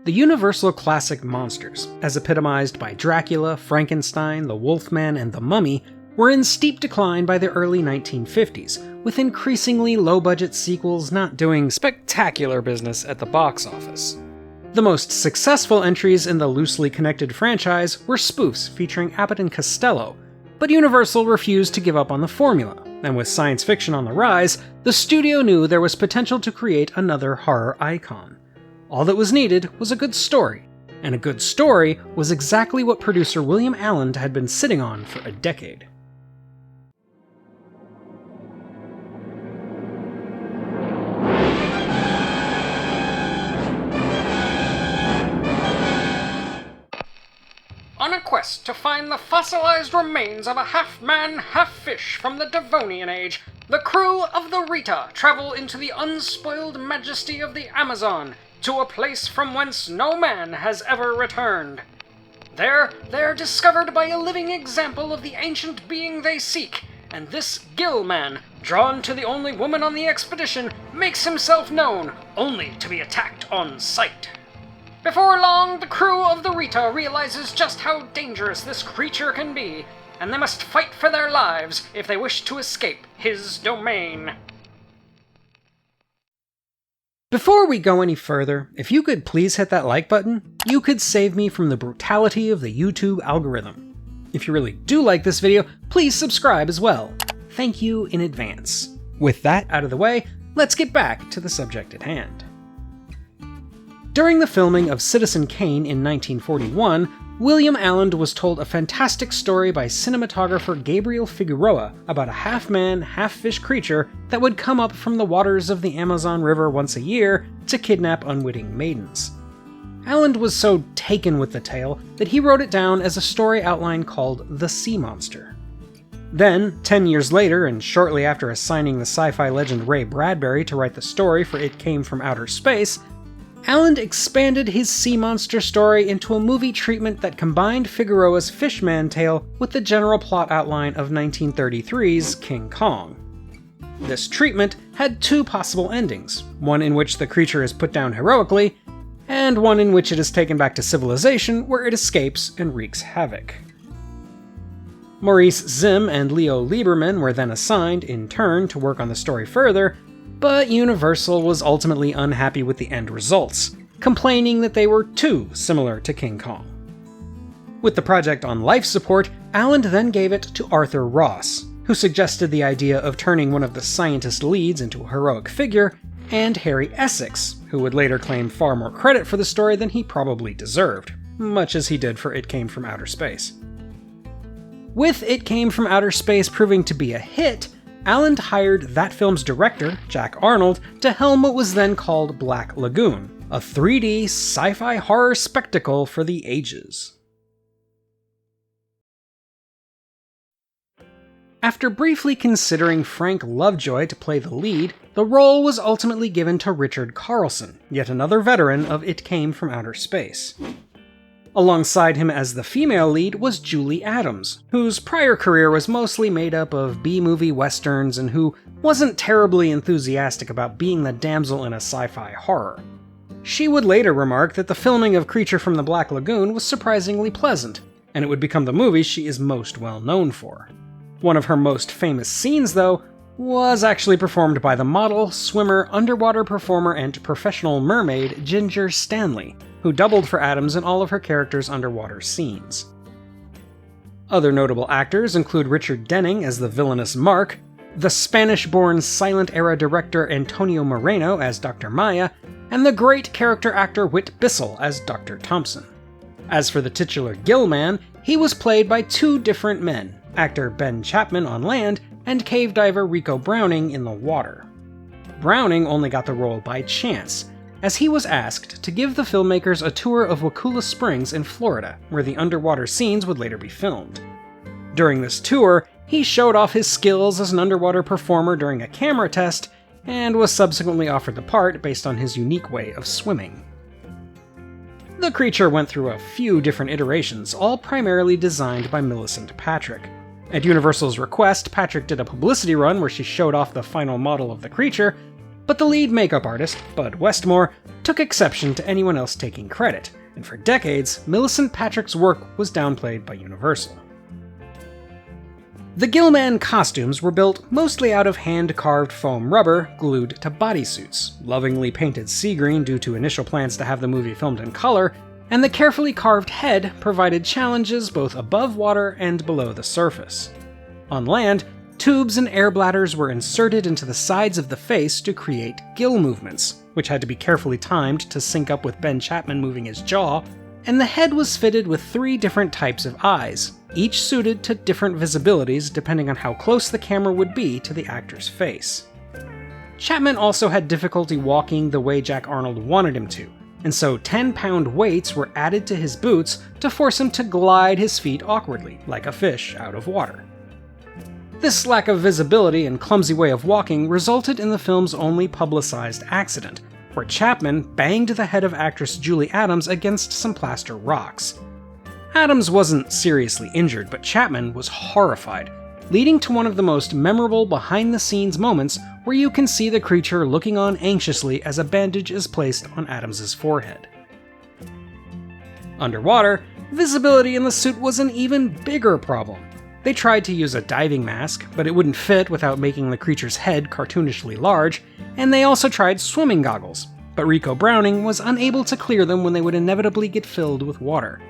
The Universal classic monsters, as epitomized by Dracula, Frankenstein, the Wolfman, and the Mummy, were in steep decline by the early 1950s, with increasingly low-budget sequels not doing spectacular business at the box office. The most successful entries in the loosely connected franchise were spoofs featuring Abbott and Costello, but Universal refused to give up on the formula, and with science fiction on the rise, the studio knew there was potential to create another horror icon. All that was needed was a good story, and a good story was exactly what producer William Alland had been sitting on for a decade. On a quest to find the fossilized remains of a half-man, half-fish from the Devonian Age, the crew of the Rita travel into the unspoiled majesty of the Amazon, to a place from whence no man has ever returned. There, they're discovered by a living example of the ancient being they seek, and this Gillman, drawn to the only woman on the expedition, makes himself known, only to be attacked on sight. Before long, the crew of the Rita realizes just how dangerous this creature can be, and they must fight for their lives if they wish to escape his domain. Before we go any further, if you could please hit that like button, you could save me from the brutality of the YouTube algorithm. If you really do like this video, please subscribe as well. Thank you in advance. With that out of the way, let's get back to the subject at hand. During the filming of Citizen Kane in 1941, William Alland was told a fantastic story by cinematographer Gabriel Figueroa about a half-man, half-fish creature that would come up from the waters of the Amazon River once a year to kidnap unwitting maidens. Alland was so taken with the tale that he wrote it down as a story outline called The Sea Monster. Then, 10 years later, and shortly after assigning the sci-fi legend Ray Bradbury to write the story for It Came from Outer Space, Alland expanded his sea monster story into a movie treatment that combined Figueroa's Fishman tale with the general plot outline of 1933's King Kong. This treatment had two possible endings, one in which the creature is put down heroically, and one in which it is taken back to civilization where it escapes and wreaks havoc. Maurice Zim and Leo Lieberman were then assigned, in turn, to work on the story further, but Universal was ultimately unhappy with the end results, complaining that they were too similar to King Kong. With the project on life support, Alland then gave it to Arthur Ross, who suggested the idea of turning one of the scientist leads into a heroic figure, and Harry Essex, who would later claim far more credit for the story than he probably deserved, much as he did for It Came from Outer Space. With It Came from Outer Space proving to be a hit, Alland hired that film's director, Jack Arnold, to helm what was then called Black Lagoon, a 3D sci-fi horror spectacle for the ages. After briefly considering Frank Lovejoy to play the lead, the role was ultimately given to Richard Carlson, yet another veteran of It Came from Outer Space. Alongside him as the female lead was Julie Adams, whose prior career was mostly made up of B-movie westerns and who wasn't terribly enthusiastic about being the damsel in a sci-fi horror. She would later remark that the filming of Creature from the Black Lagoon was surprisingly pleasant, and it would become the movie she is most well known for. One of her most famous scenes, though, was actually performed by the model, swimmer, underwater performer, and professional mermaid Ginger Stanley, who doubled for Adams in all of her characters' underwater scenes. Other notable actors include Richard Denning as the villainous Mark, the Spanish-born silent-era director Antonio Moreno as Dr. Maya, and the great character actor Whit Bissell as Dr. Thompson. As for the titular Gillman, he was played by two different men, actor Ben Chapman on land and cave diver Rico Browning in the water. Browning only got the role by chance, as he was asked to give the filmmakers a tour of Wakulla Springs in Florida, where the underwater scenes would later be filmed. During this tour, he showed off his skills as an underwater performer during a camera test, and was subsequently offered the part based on his unique way of swimming. The creature went through a few different iterations, all primarily designed by Millicent Patrick. At Universal's request, Patrick did a publicity run where she showed off the final model of the creature, but the lead makeup artist, Bud Westmore, took exception to anyone else taking credit, and for decades, Millicent Patrick's work was downplayed by Universal. The Gillman costumes were built mostly out of hand-carved foam rubber glued to bodysuits, lovingly painted sea green due to initial plans to have the movie filmed in color, and the carefully carved head provided challenges both above water and below the surface. On land, tubes and air bladders were inserted into the sides of the face to create gill movements, which had to be carefully timed to sync up with Ben Chapman moving his jaw, and the head was fitted with 3 different types of eyes, each suited to different visibilities depending on how close the camera would be to the actor's face. Chapman also had difficulty walking the way Jack Arnold wanted him to, and so 10-pound weights were added to his boots to force him to glide his feet awkwardly, like a fish out of water. This lack of visibility and clumsy way of walking resulted in the film's only publicized accident, where Chapman banged the head of actress Julie Adams against some plaster rocks. Adams wasn't seriously injured, but Chapman was horrified, leading to one of the most memorable behind-the-scenes moments where you can see the creature looking on anxiously as a bandage is placed on Adams's forehead. Underwater, visibility in the suit was an even bigger problem. They tried to use a diving mask, but it wouldn't fit without making the creature's head cartoonishly large, and they also tried swimming goggles, but Rico Browning was unable to clear them when they would inevitably get filled with water.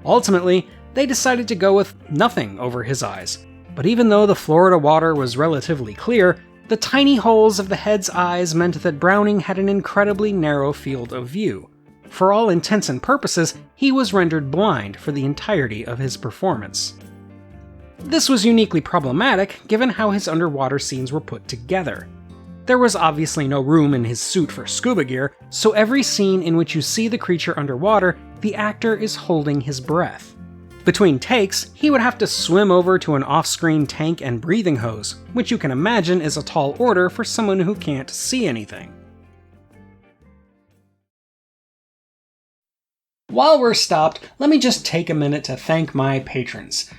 Ultimately, they decided to go with nothing over his eyes, but even though the Florida water was relatively clear, the tiny holes of the head's eyes meant that Browning had an incredibly narrow field of view. For all intents and purposes, he was rendered blind for the entirety of his performance. This was uniquely problematic given how his underwater scenes were put together. There was obviously no room in his suit for scuba gear, so every scene in which you see the creature underwater, the actor is holding his breath. Between takes, he would have to swim over to an off-screen tank and breathing hose, which you can imagine is a tall order for someone who can't see anything. While we're stopped, let me just take a minute to thank my patrons.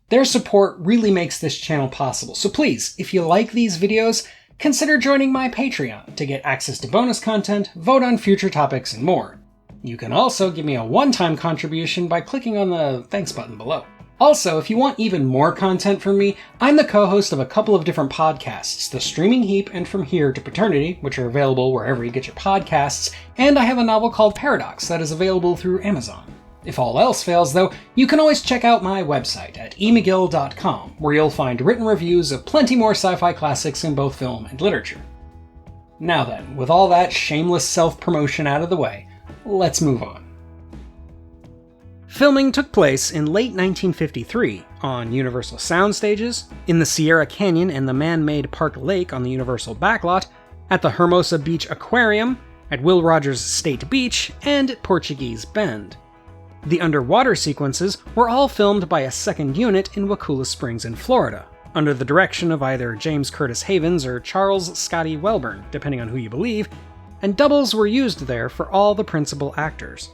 Their support really makes this channel possible, so please, if you like these videos, consider joining my Patreon to get access to bonus content, vote on future topics, and more. You can also give me a one-time contribution by clicking on the thanks button below. Also, if you want even more content from me, I'm the co-host of a couple of different podcasts, The Streaming Heap and From Here to Paternity, which are available wherever you get your podcasts, and I have a novel called Paradox that is available through Amazon. If all else fails, though, you can always check out my website at emcgill.com, where you'll find written reviews of plenty more sci-fi classics in both film and literature. Now then, with all that shameless self-promotion out of the way, let's move on. Filming took place in late 1953 on Universal Sound stages, in the Sierra Canyon and the man-made Park Lake on the Universal backlot, at the Hermosa Beach Aquarium, at Will Rogers State Beach, and at Portuguese Bend. The underwater sequences were all filmed by a second unit in Wakulla Springs in Florida, under the direction of either James Curtis Havens or Charles Scotty Welburn, depending on who you believe, and doubles were used there for all the principal actors.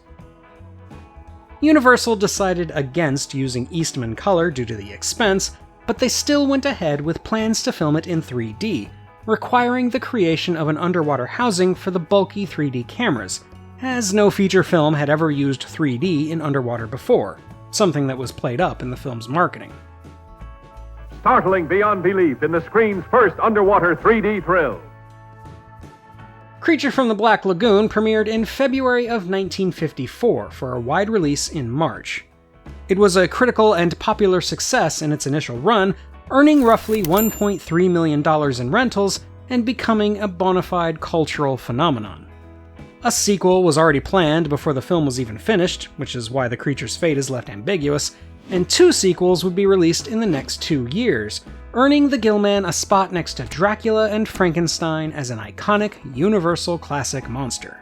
Universal decided against using Eastman color due to the expense, but they still went ahead with plans to film it in 3D, requiring the creation of an underwater housing for the bulky 3D cameras, as no feature film had ever used 3D in underwater before, something that was played up in the film's marketing. Startling beyond belief in the screen's first underwater 3D thrill. Creature from the Black Lagoon premiered in February of 1954 for a wide release in March. It was a critical and popular success in its initial run, earning roughly $1.3 million in rentals and becoming a bona fide cultural phenomenon. A sequel was already planned before the film was even finished, which is why the creature's fate is left ambiguous, and 2 sequels would be released in the next 2 years, earning the Gillman a spot next to Dracula and Frankenstein as an iconic Universal classic monster.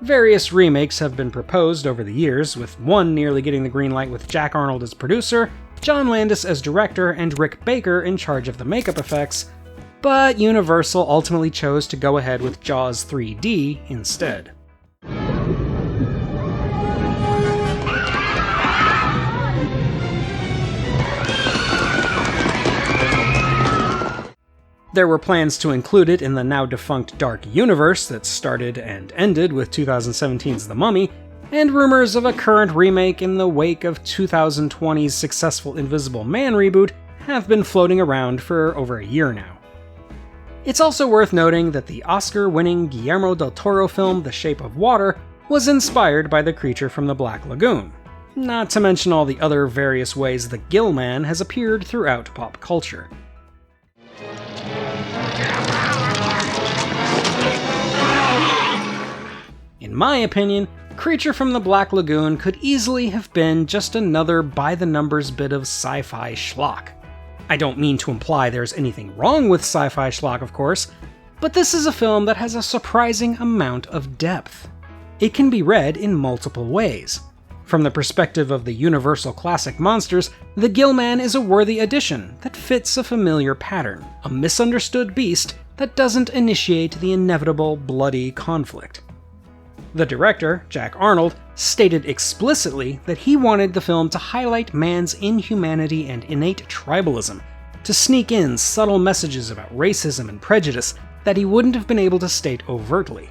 Various remakes have been proposed over the years, with one nearly getting the green light with Jack Arnold as producer, John Landis as director, and Rick Baker in charge of the makeup effects, but Universal ultimately chose to go ahead with Jaws 3D instead. There were plans to include it in the now-defunct Dark Universe that started and ended with 2017's The Mummy, and rumors of a current remake in the wake of 2020's successful Invisible Man reboot have been floating around for over a year now. It's also worth noting that the Oscar-winning Guillermo del Toro film The Shape of Water was inspired by the creature from the Black Lagoon, not to mention all the other various ways the Gillman has appeared throughout pop culture. In my opinion, Creature from the Black Lagoon could easily have been just another by-the-numbers bit of sci-fi schlock. I don't mean to imply there's anything wrong with sci-fi schlock, of course, but this is a film that has a surprising amount of depth. It can be read in multiple ways. From the perspective of the universal classic monsters, the Gillman is a worthy addition that fits a familiar pattern, a misunderstood beast that doesn't initiate the inevitable bloody conflict. The director, Jack Arnold, stated explicitly that he wanted the film to highlight man's inhumanity and innate tribalism, to sneak in subtle messages about racism and prejudice that he wouldn't have been able to state overtly.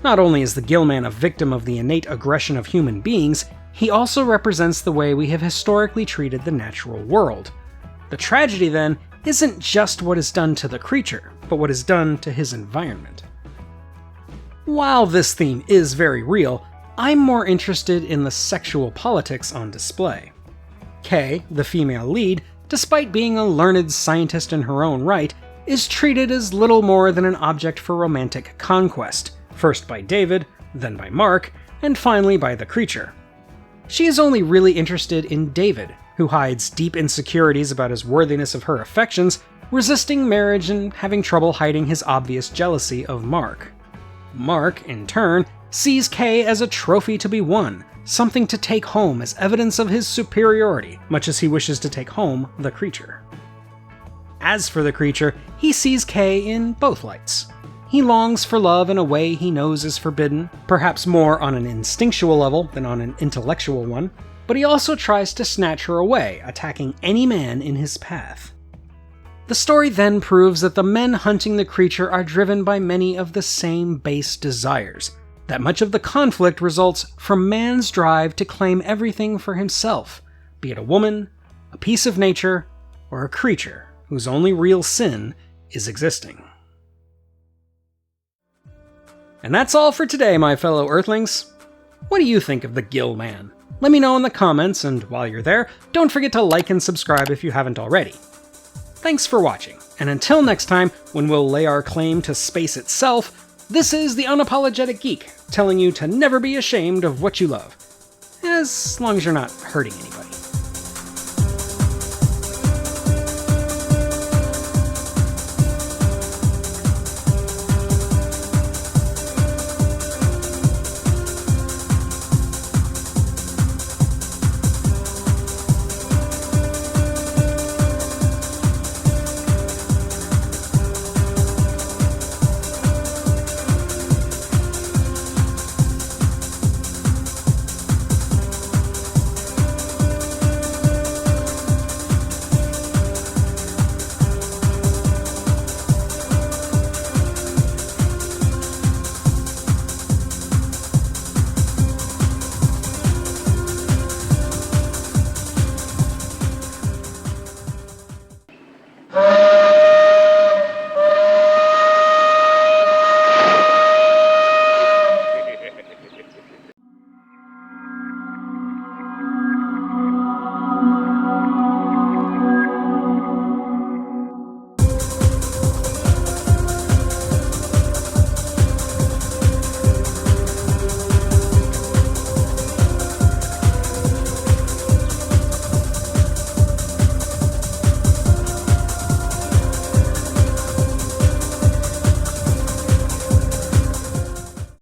Not only is the Gillman a victim of the innate aggression of human beings, he also represents the way we have historically treated the natural world. The tragedy, then, isn't just what is done to the creature, but what is done to his environment. While this theme is very real, I'm more interested in the sexual politics on display. Kay, the female lead, despite being a learned scientist in her own right, is treated as little more than an object for romantic conquest, first by David, then by Mark, and finally by the creature. She is only really interested in David, who hides deep insecurities about his worthiness of her affections, resisting marriage and having trouble hiding his obvious jealousy of Mark. Mark, in turn, sees Kay as a trophy to be won, something to take home as evidence of his superiority, much as he wishes to take home the creature. As for the creature, he sees Kay in both lights. He longs for love in a way he knows is forbidden, perhaps more on an instinctual level than on an intellectual one, but he also tries to snatch her away, attacking any man in his path. The story then proves that the men hunting the creature are driven by many of the same base desires, that much of the conflict results from man's drive to claim everything for himself, be it a woman, a piece of nature, or a creature whose only real sin is existing. And that's all for today, my fellow Earthlings. What do you think of the Gillman? Let me know in the comments, and while you're there, don't forget to like and subscribe if you haven't already. Thanks for watching, and until next time, when we'll lay our claim to space itself, this is the Unapologetic Geek, telling you to never be ashamed of what you love, as long as you're not hurting anybody.